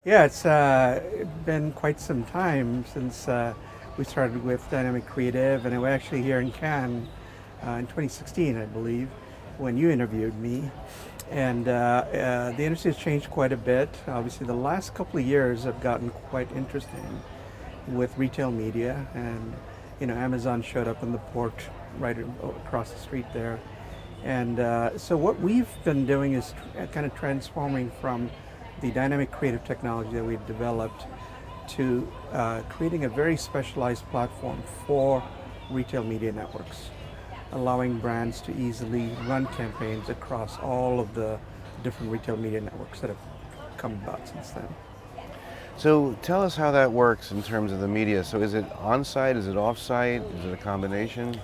Yeah, it's been quite some time since we started with Dynamic Creative, and we're actually here in Cannes in 2016, I believe, when you interviewed me. And the industry has changed quite a bit. Obviously, the last couple of years have gotten quite interesting with retail media, and Amazon showed up in the port right across the street there. And so what we've been doing is kind of transforming from the dynamic creative technology that we've developed to creating a very specialized platform for retail media networks, allowing brands to easily run campaigns across all of the different retail media networks that have come about since then. So tell us how that works in terms of the media. So is it on-site, is it off-site, is it a combination?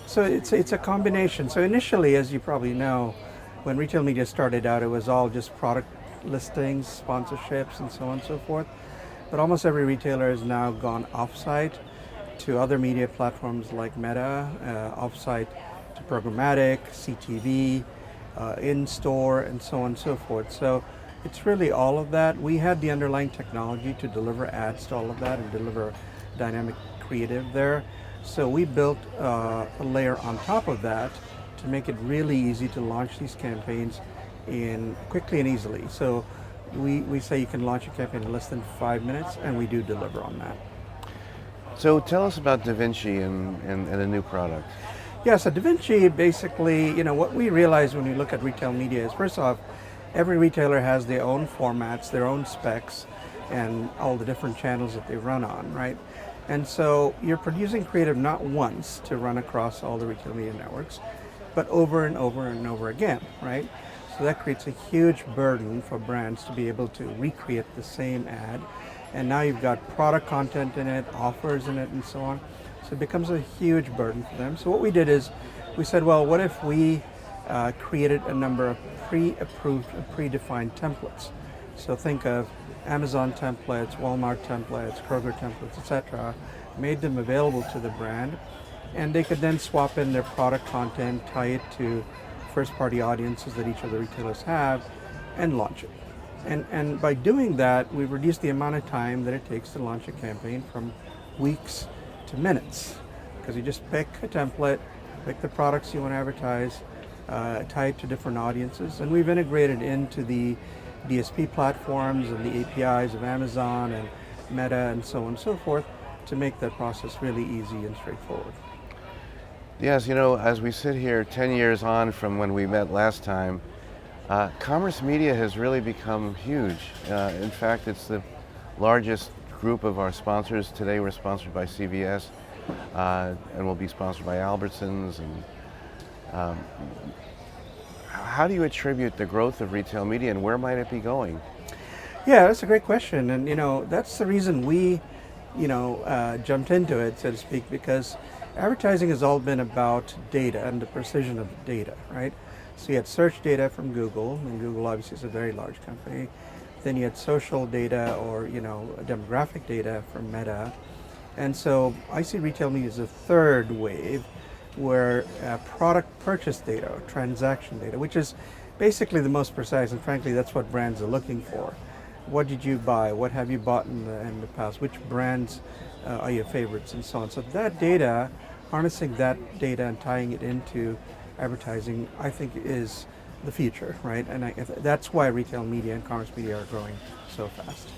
So it's a combination. So initially, as you probably know, when retail media started out, it was all just product listings, sponsorships, and so on and so forth. But almost every retailer has now gone offsite to other media platforms like Meta, offsite to programmatic, CTV, in-store, and so on and so forth. So it's really all of that. We had the underlying technology to deliver ads to all of that and deliver dynamic creative there. So we built a layer on top of that to make it really easy to launch these campaigns in quickly and easily. So we say you can launch a campaign in less than 5 minutes, and we do deliver on that. So tell us about DaVinci and the new product. Yeah, so DaVinci basically, what we realize when we look at retail media is, first off, every retailer has their own formats, their own specs, and all the different channels that they run on, right? And so you're producing creative not once to run across all the retail media networks, but over and over and over again, right? So that creates a huge burden for brands to be able to recreate the same ad. And now you've got product content in it, offers in it, and so on. So it becomes a huge burden for them. So what we did is we said, well, what if we created a number of pre-approved, predefined templates? So think of Amazon templates, Walmart templates, Kroger templates, etc. Made them available to the brand, and they could then swap in their product content, tie it to first-party audiences that each of the retailers have, and launch it. And by doing that, we reduce the amount of time that it takes to launch a campaign from weeks to minutes, because you just pick a template, pick the products you want to advertise, tie it to different audiences, and we've integrated into the DSP platforms and the APIs of Amazon and Meta and so on and so forth to make that process really easy and straightforward. Yes, as we sit here 10 years on from when we met last time, commerce media has really become huge. In fact, it's the largest group of our sponsors. Today we're sponsored by CVS, and we'll be sponsored by Albertsons. And how do you attribute the growth of retail media, and where might it be going? Yeah, that's a great question, and that's the reason we, jumped into it, so to speak, because advertising has all been about data and the precision of data, right? So you had search data from Google, and Google obviously is a very large company. Then you had social data or demographic data from Meta, and so I see retail media as a third wave, where product purchase data or transaction data, which is basically the most precise, and frankly that's what brands are looking for. What did you buy? What have you bought in the past? Which brands are your favorites, and so on. So that data, harnessing that data and tying it into advertising, I think is the future, right? And that's why retail media and commerce media are growing so fast.